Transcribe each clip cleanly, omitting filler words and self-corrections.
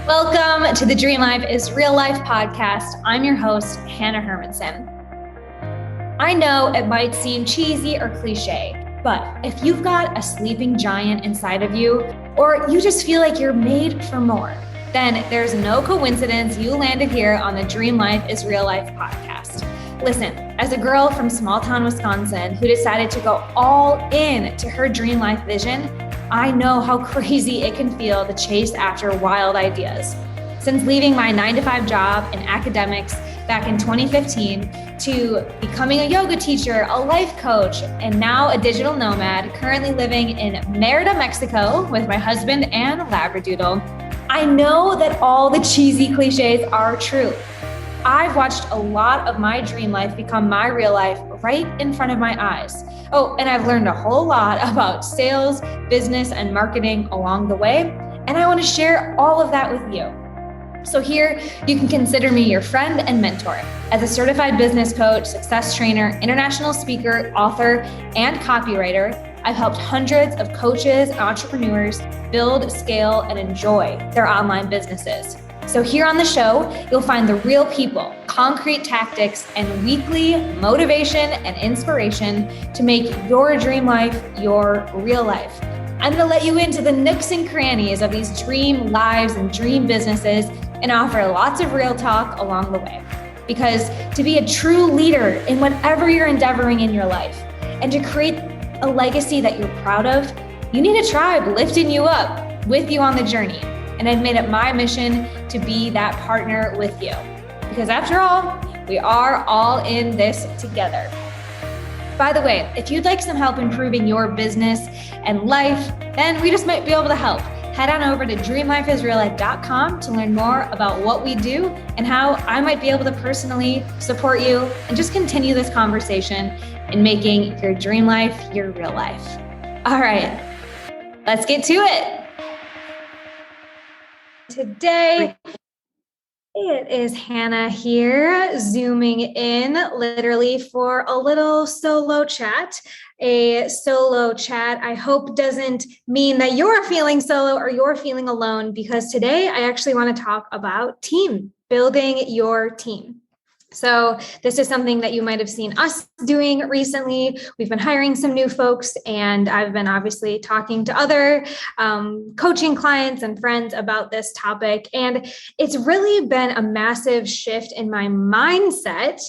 Welcome to the Dream Life is Real Life podcast. I'm your host, Hannah Hermanson. I know it might seem cheesy or cliche, but if you've got a sleeping giant inside of you, or you just feel like you're made for more, then there's no coincidence you landed here on the Dream Life is Real Life podcast. Listen, as a girl from small town Wisconsin who decided to go all in to her dream life vision, I know how crazy it can feel to chase after wild ideas. Since leaving my 9-to-5 job in academics back in 2015 to becoming a yoga teacher, a life coach, and now a digital nomad, currently living in Merida, Mexico with my husband and Labradoodle, I know that all the cheesy cliches are true. I've watched a lot of my dream life become my real life right in front of my eyes. Oh, and I've learned a whole lot about sales, business, and marketing along the way, and I want to share all of that with you. So here, you can consider me your friend and mentor. As a certified business coach, success trainer, international speaker, author, and copywriter, I've helped hundreds of coaches and entrepreneurs build, scale, and enjoy their online businesses. So here on the show, you'll find the real people, concrete tactics, and weekly motivation and inspiration to make your dream life your real life. I'm going to let you into the nooks and crannies of these dream lives and dream businesses and offer lots of real talk along the way. Because to be a true leader in whatever you're endeavoring in your life and to create a legacy that you're proud of, you need a tribe lifting you up with you on the journey. And I've made it my mission to be that partner with you. Because after all, we are all in this together. By the way, if you'd like some help improving your business and life, then we just might be able to help. Head on over to dreamlifeisreallife.com to learn more about what we do and how I might be able to personally support you and just continue this conversation in making your dream life your real life. All right, let's get to it. Today, it is Hannah here, zooming in literally for a little solo chat. A solo chat, I hope, doesn't mean that you're feeling solo or you're feeling alone, because today I actually want to talk about team, building your team. So this is something that you might have seen us doing recently. We've been hiring some new folks, and I've been obviously talking to other coaching clients and friends about this topic. And it's really been a massive shift in my mindset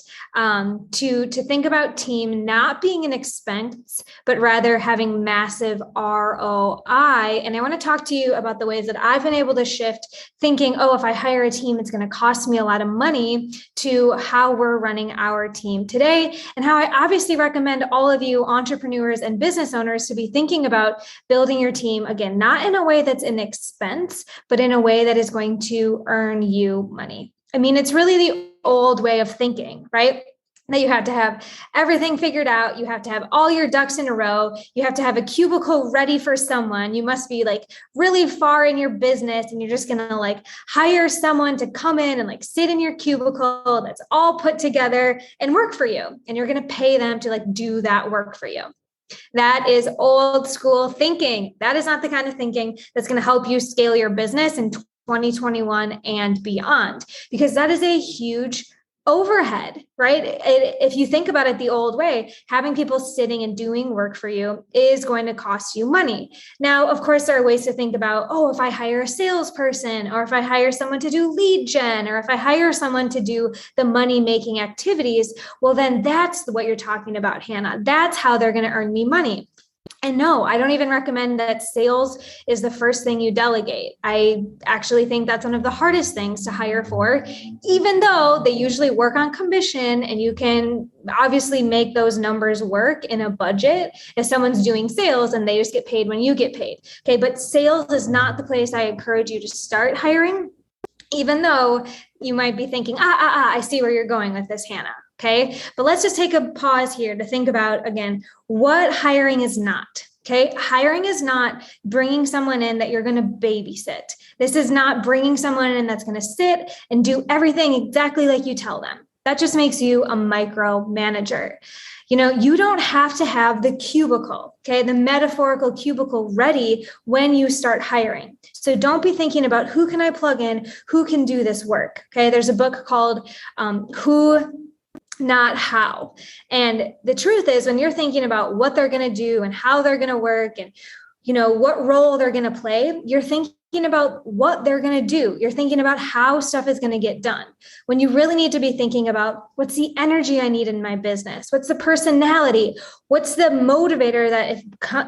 to think about team not being an expense, but rather having massive ROI. And I want to talk to you about the ways that I've been able to shift thinking, oh, if I hire a team, it's going to cost me a lot of money, to how we're running our team today, and how I obviously recommend all of you entrepreneurs and business owners to be thinking about building your team, again, not in a way that's an expense, but in a way that is going to earn you money. I mean, it's really the old way of thinking, right? That you have to have everything figured out. You have to have all your ducks in a row. You have to have a cubicle ready for someone. You must be like really far in your business, and you're just going to like hire someone to come in and like sit in your cubicle that's all put together and work for you. And you're going to pay them to like do that work for you. That is old school thinking. That is not the kind of thinking that's going to help you scale your business in 2021 and beyond, because that is a huge overhead, right? If you think about it the old way, having people sitting and doing work for you is going to cost you money. Now, of course, there are ways to think about, oh, if I hire a salesperson, or if I hire someone to do lead gen, or if I hire someone to do the money-making activities, well, then that's what you're talking about, Hannah. That's how they're going to earn me money. And no, I don't even recommend that sales is the first thing you delegate. I actually think that's one of the hardest things to hire for, even though they usually work on commission and you can obviously make those numbers work in a budget if someone's doing sales and they just get paid when you get paid. Okay, but sales is not the place I encourage you to start hiring, even though you might be thinking, I see where you're going with this, Hannah. Okay, but let's just take a pause here to think about, again, what hiring is not. Okay, hiring is not bringing someone in that you're going to babysit. This is not bringing someone in that's going to sit and do everything exactly like you tell them. That just makes you a micromanager. You don't have to have the cubicle, okay, the metaphorical cubicle ready when you start hiring. So don't be thinking about who can I plug in, who can do this work, okay? There's a book called Who, Not How. And the truth is, when you're thinking about what they're going to do and how they're going to work and what role they're going to play, you're thinking about what they're going to do. You're thinking about how stuff is going to get done. When you really need to be thinking about what's the energy I need in my business? What's the personality? What's the motivator that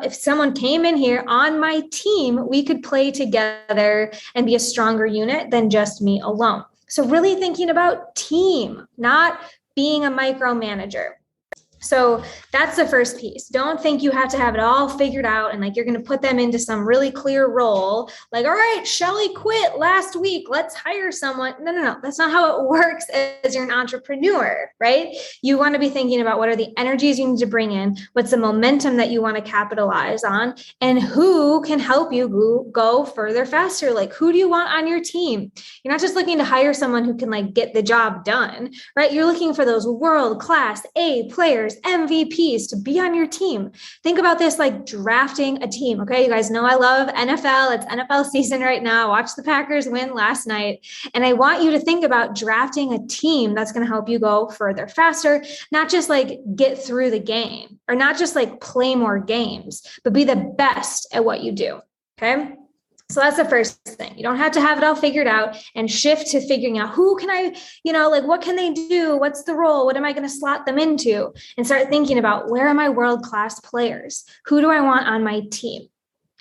if someone came in here on my team, we could play together and be a stronger unit than just me alone. So really thinking about team, not being a micromanager. So that's the first piece. Don't think you have to have it all figured out and like you're going to put them into some really clear role. Like, all right, Shelly quit last week. Let's hire someone. No. That's not how it works as you're an entrepreneur, right? You want to be thinking about what are the energies you need to bring in, what's the momentum that you want to capitalize on, and who can help you go further faster. Like, who do you want on your team? You're not just looking to hire someone who can like get the job done, right? You're looking for those world-class A players, MVPs to be on your team. Think about this like drafting a team. Okay. You guys know I love NFL. It's NFL season right now. Watch the Packers win last night. And I want you to think about drafting a team that's going to help you go further faster, not just like get through the game or not just like play more games, but be the best at what you do. Okay. So that's the first thing. You don't have to have it all figured out and shift to figuring out who can I, like what can they do? What's the role? What am I going to slot them into? And start thinking about where are my world-class players? Who do I want on my team?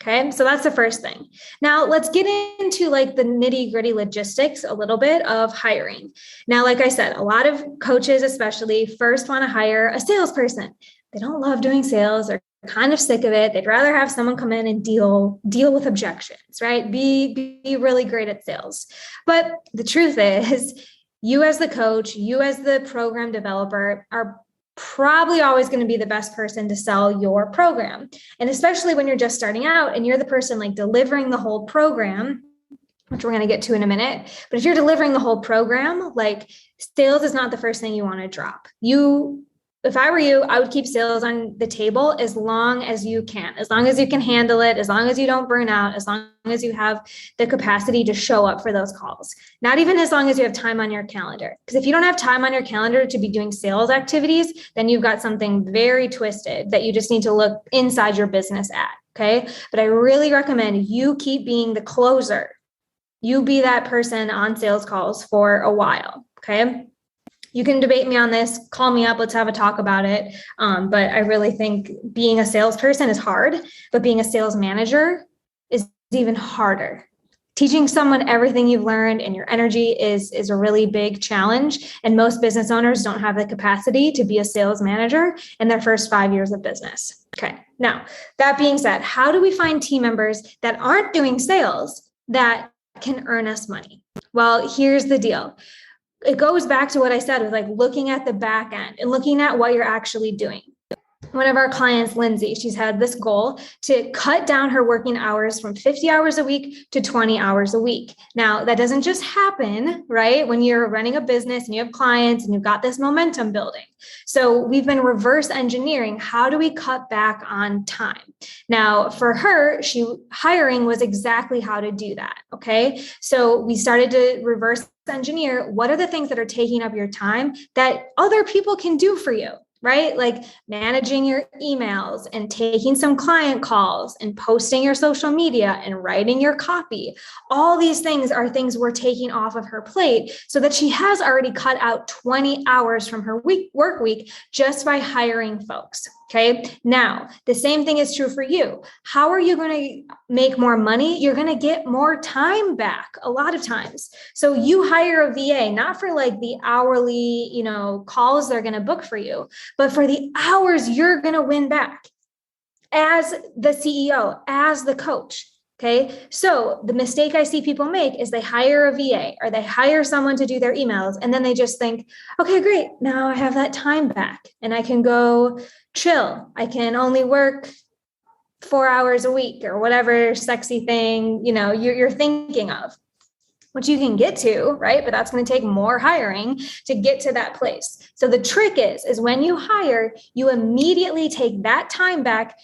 Okay. So that's the first thing. Now let's get into like the nitty-gritty logistics a little bit of hiring. Now, like I said, a lot of coaches especially first want to hire a salesperson. They don't love doing sales. They're kind of sick of it. They'd rather have someone come in and deal with objections, right? Be really great at sales. But the truth is, you as the coach, you as the program developer are probably always going to be the best person to sell your program. And especially when you're just starting out and you're the person like delivering the whole program, which we're going to get to in a minute. But if you're delivering the whole program, like sales is not the first thing you want to drop. If I were you, I would keep sales on the table as long as you can handle it, as long as you don't burn out, as long as you have the capacity to show up for those calls. Not even as long as you have time on your calendar. Because if you don't have time on your calendar to be doing sales activities, then you've got something very twisted that you just need to look inside your business at. Okay. But I really recommend you keep being the closer. You be that person on sales calls for a while. Okay. You can debate me on this, call me up, let's have a talk about it. But I really think being a salesperson is hard, but being a sales manager is even harder. Teaching someone everything you've learned and your energy is a really big challenge. And most business owners don't have the capacity to be a sales manager in their first 5 years of business. Okay. Now, that being said, how do we find team members that aren't doing sales that can earn us money? Well, here's the deal. It goes back to what I said with like looking at the back end and looking at what you're actually doing. One of our clients, Lindsay, she's had this goal to cut down her working hours from 50 hours a week to 20 hours a week. Now, that doesn't just happen, right? When you're running a business and you have clients and you've got this momentum building. So we've been reverse engineering. How do we cut back on time? Now, for her, hiring was exactly how to do that. Okay. So we started to reverse engineer. What are the things that are taking up your time that other people can do for you? Right? Like managing your emails and taking some client calls and posting your social media and writing your copy. All these things are things we're taking off of her plate so that she has already cut out 20 hours from her work week just by hiring folks. Okay. Now, the same thing is true for you. How are you going to make more money? You're going to get more time back a lot of times. So you hire a VA, not for like the hourly, calls they're going to book for you, but for the hours you're going to win back as the CEO, as the coach. Okay. So the mistake I see people make is they hire a VA or they hire someone to do their emails. And then they just think, okay, great. Now I have that time back and I can go chill. I can only work 4 hours a week or whatever sexy thing, you're thinking of. which you can get to, right? But that's going to take more hiring to get to that place. So the trick is when you hire, you immediately take that time back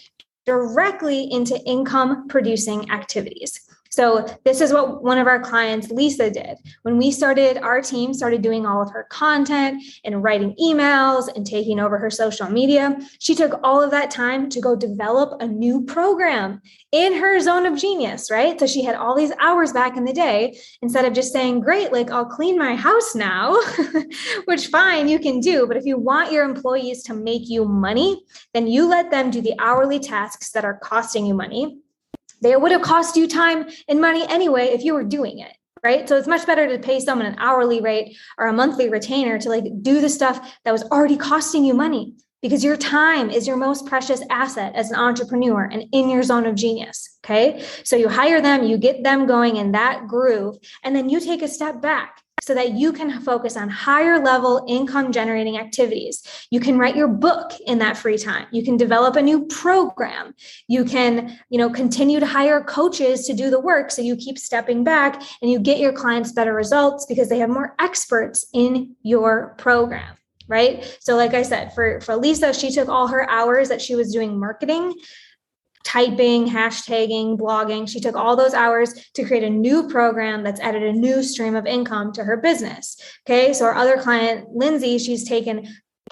directly into income producing activities. So this is what one of our clients, Lisa, did. When we started, our team started doing all of her content and writing emails and taking over her social media. She took all of that time to go develop a new program in her zone of genius, right? So she had all these hours back in the day, instead of just saying, great, like I'll clean my house now, which fine, you can do. But if you want your employees to make you money, then you let them do the hourly tasks that are costing you money. They would have cost you time and money anyway if you were doing it, right? So it's much better to pay someone an hourly rate or a monthly retainer to like do the stuff that was already costing you money, because your time is your most precious asset as an entrepreneur and in your zone of genius, okay? So you hire them, you get them going in that groove, and then you take a step back so that you can focus on higher level income generating activities. You can write your book in that free time. You can develop a new program. You can, continue to hire coaches to do the work. So you keep stepping back and you get your clients better results because they have more experts in your program, right? So like I said, for Lisa, she took all her hours that she was doing marketing, typing, hashtagging, blogging. She took all those hours to create a new program that's added a new stream of income to her business. Okay. So our other client, Lindsay, she's taken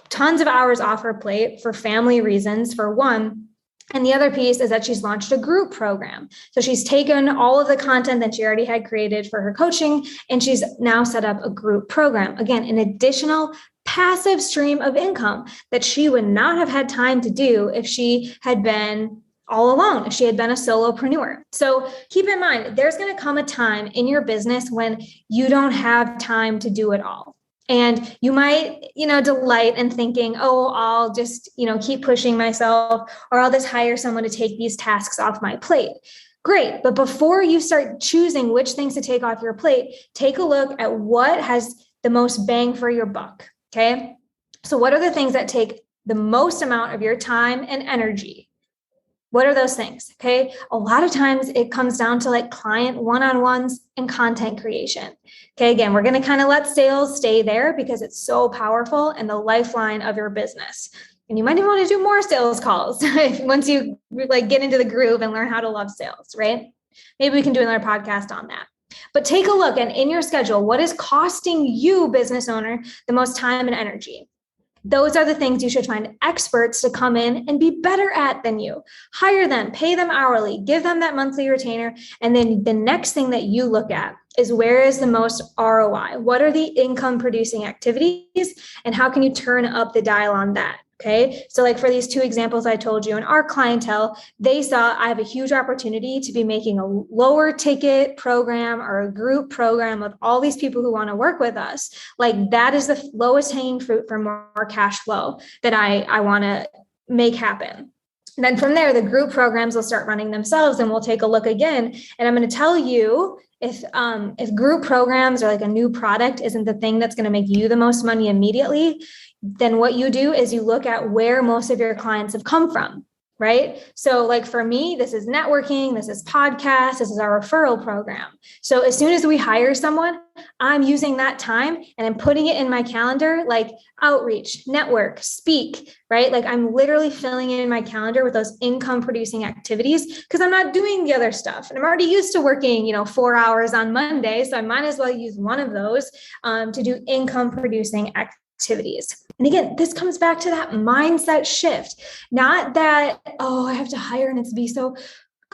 tons of hours off her plate for family reasons, for one. And the other piece is that she's launched a group program. So she's taken all of the content that she already had created for her coaching, and she's now set up a group program. Again, an additional passive stream of income that she would not have had time to do if she had been all alone, if she had been a solopreneur. So keep in mind, there's going to come a time in your business when you don't have time to do it all. And you might, delight in thinking, oh, I'll just, keep pushing myself, or I'll just hire someone to take these tasks off my plate. Great. But before you start choosing which things to take off your plate, take a look at what has the most bang for your buck. Okay. So what are the things that take the most amount of your time and energy? What are those things? Okay. A lot of times it comes down to like client one-on-ones and content creation. Okay. Again, we're going to kind of let sales stay there because it's so powerful and the lifeline of your business. And you might even want to do more sales calls once you like get into the groove and learn how to love sales, right? Maybe we can do another podcast on that. But take a look, and in your schedule, what is costing you, business owner, the most time and energy? Those are the things you should find experts to come in and be better at than you. Hire them, pay them hourly, give them that monthly retainer. And then the next thing that you look at is, where is the most ROI? What are the income producing activities? And how can you turn up the dial on that? Okay. So like for these two examples I told you in our clientele, they saw, I have a huge opportunity to be making a lower ticket program or a group program with all these people who want to work with us. Like that is the lowest hanging fruit for more cash flow that I want to make happen. And then from there, the group programs will start running themselves, and we'll take a look again. And I'm going to tell you, if group programs or like a new product isn't the thing that's going to make you the most money immediately, then what you do is you look at where most of your clients have come from, right? So like for me, this is networking, this is podcasts, this is our referral program. So as soon as we hire someone, I'm using that time and I'm putting it in my calendar, like outreach, network, speak, right? Like I'm literally filling it in my calendar with those income producing activities because I'm not doing the other stuff. And I'm already used to working, 4 hours on Monday. So I might as well use one of those to do income producing activities. And again, this comes back to that mindset shift, not that, oh, I have to hire and it's be so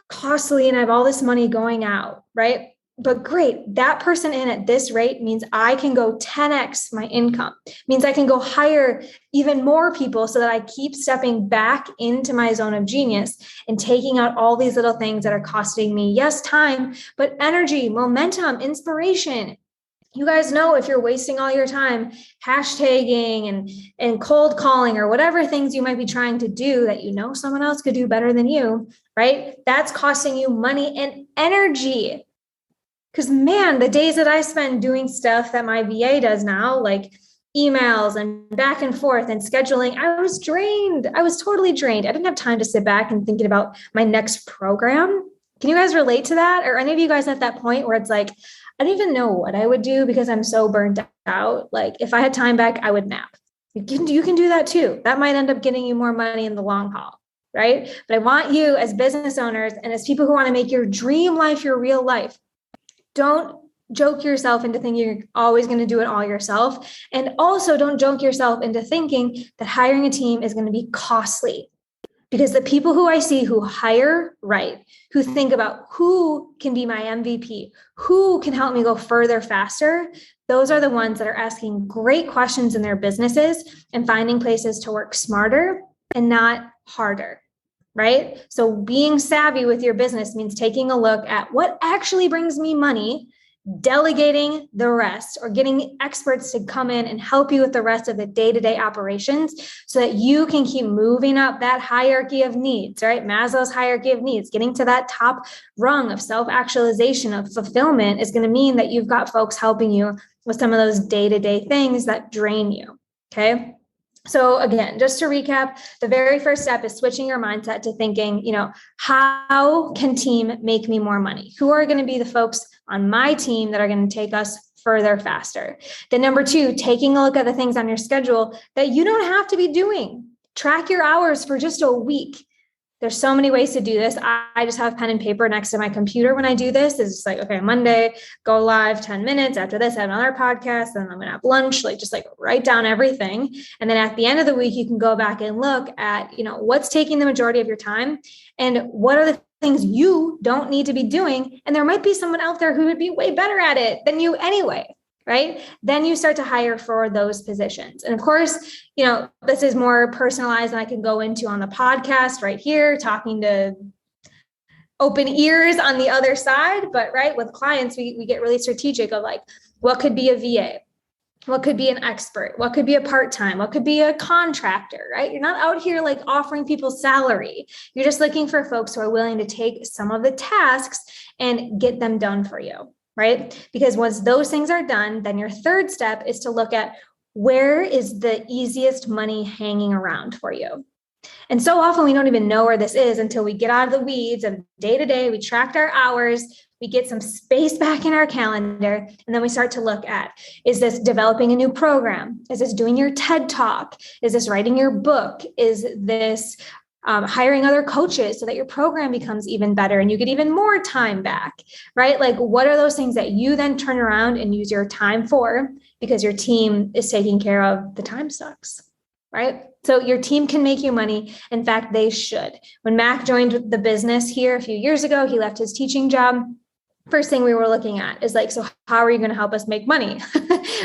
costly and I have all this money going out, right? But great, that person in at this rate means I can go 10x my income, means I can go hire even more people so that I keep stepping back into my zone of genius and taking out all these little things that are costing me, yes, time, but energy, momentum, inspiration. You guys know, if you're wasting all your time hashtagging and cold calling or whatever things you might be trying to do that someone else could do better than you, right? That's costing you money and energy. Because man, the days that I spend doing stuff that my VA does now, like emails and back and forth and scheduling, I was drained. I was totally drained. I didn't have time to sit back and thinking about my next program. Can you guys relate to that? Or any of you guys at that point where it's like, I don't even know what I would do because I'm so burnt out. Like if I had time back, I would nap. You can do that too. That might end up getting you more money in the long haul, right? But I want you as business owners and as people who want to make your dream life your real life, don't joke yourself into thinking you're always going to do it all yourself. And also don't joke yourself into thinking that hiring a team is going to be costly. Because the people who I see who hire right, who think about who can be my MVP, who can help me go further faster, those are the ones that are asking great questions in their businesses and finding places to work smarter and not harder, right? So being savvy with your business means taking a look at what actually brings me money, delegating the rest, or getting experts to come in and help you with the rest of the day-to-day operations so that you can keep moving up that hierarchy of needs, right? Maslow's hierarchy of needs, getting to that top rung of self-actualization, of fulfillment is going to mean that you've got folks helping you with some of those day-to-day things that drain you, okay? So again, just to recap, the very first step is switching your mindset to thinking, how can team make me more money? Who are going to be the folks on my team that are going to take us further faster? Then number two, taking a look at the things on your schedule that you don't have to be doing. Track your hours for just a week. There's so many ways to do this. I just have pen and paper next to my computer when I do this. It's just like, okay, Monday, go live 10 minutes. After this, I have another podcast, and I'm going to have lunch, just write down everything. And then at the end of the week, you can go back and look at, what's taking the majority of your time and what are the things you don't need to be doing. And there might be someone out there who would be way better at it than you anyway. Right? Then you start to hire for those positions. And of course, this is more personalized than I can go into on the podcast right here, talking to open ears on the other side. But right, with clients, we get really strategic of what could be a VA? What could be an expert? What could be a part-time? What could be a contractor, right? You're not out here offering people salary. You're just looking for folks who are willing to take some of the tasks and get them done for you. Right? Because once those things are done, then your third step is to look at where is the easiest money hanging around for you. And so often we don't even know where this is until we get out of the weeds of day to day, we tracked our hours, we get some space back in our calendar, and then we start to look at, is this developing a new program? Is this doing your TED Talk? Is this writing your book? Is this hiring other coaches so that your program becomes even better and you get even more time back, right? What are those things that you then turn around and use your time for because your team is taking care of the time sucks, right? So your team can make you money. In fact, they should. When Mac joined the business here a few years ago, he left his teaching job. First thing we were looking at is so how are you going to help us make money?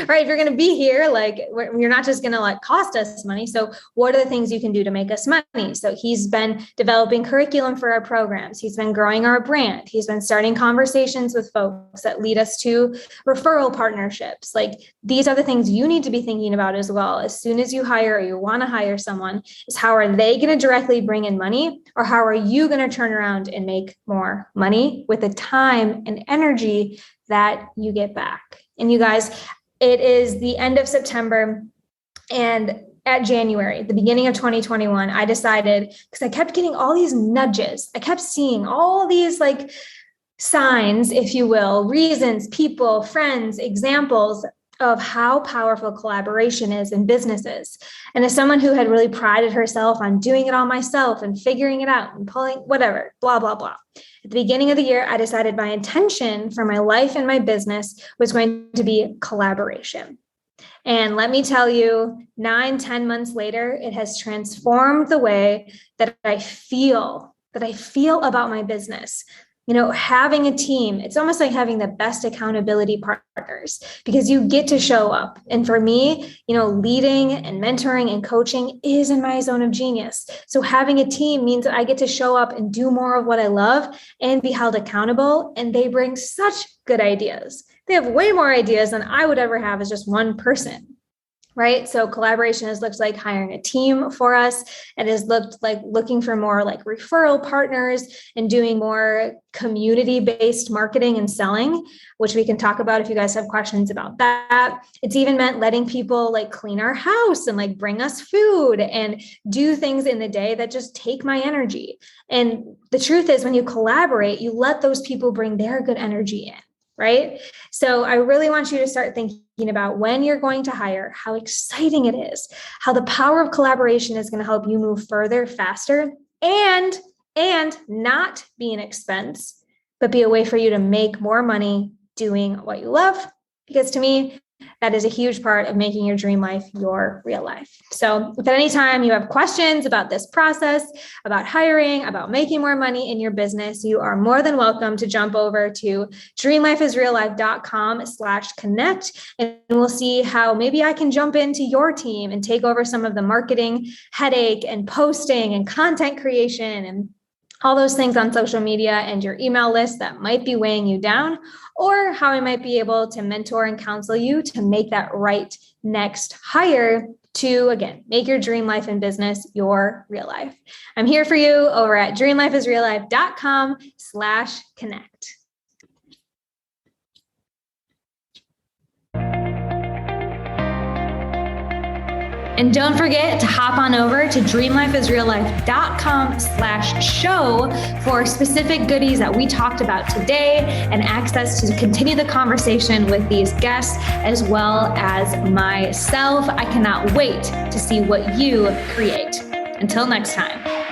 Right? If you're going to be here, you're not just going to cost us money. So what are the things you can do to make us money? So he's been developing curriculum for our programs. He's been growing our brand. He's been starting conversations with folks that lead us to referral partnerships. These are the things you need to be thinking about as well. As soon as you hire or you want to hire someone, is how are they going to directly bring in money, or how are you going to turn around and make more money with the time and energy that you get back? And you guys, it is the end of September, and at January, the beginning of 2021, I decided, because I kept getting all these nudges, I kept seeing all these signs, if you will, reasons, people, friends, examples of how powerful collaboration is in businesses. And as someone who had really prided herself on doing it all myself and figuring it out and pulling whatever, blah, blah, blah. At the beginning of the year, I decided my intention for my life and my business was going to be collaboration. And let me tell you, 9-10 months later, it has transformed the way that I feel about my business. Having a team, it's almost like having the best accountability partners because you get to show up. And for me, leading and mentoring and coaching is in my zone of genius. So having a team means that I get to show up and do more of what I love and be held accountable. And they bring such good ideas. They have way more ideas than I would ever have as just one person. Right? So collaboration has looked like hiring a team for us. It has looked like looking for more referral partners and doing more community-based marketing and selling, which we can talk about if you guys have questions about that. It's even meant letting people clean our house and bring us food and do things in the day that just take my energy. And the truth is, when you collaborate, you let those people bring their good energy in. right? So I really want you to start thinking about when you're going to hire, how exciting it is, how the power of collaboration is going to help you move further, faster, and not be an expense, but be a way for you to make more money doing what you love. Because to me, that is a huge part of making your dream life your real life. So if at any time you have questions about this process, about hiring, about making more money in your business, you are more than welcome to jump over to dreamlifeisreallife.com/connect. And we'll see how maybe I can jump into your team and take over some of the marketing headache and posting and content creation and all those things on social media and your email list that might be weighing you down, or how I might be able to mentor and counsel you to make that right next hire to, again, make your dream life and business your real life. I'm here for you over at dreamlifeisreallife.com/connect. And don't forget to hop on over to dreamlifeisreallife.com/show for specific goodies that we talked about today and access to continue the conversation with these guests as well as myself. I cannot wait to see what you create. Until next time.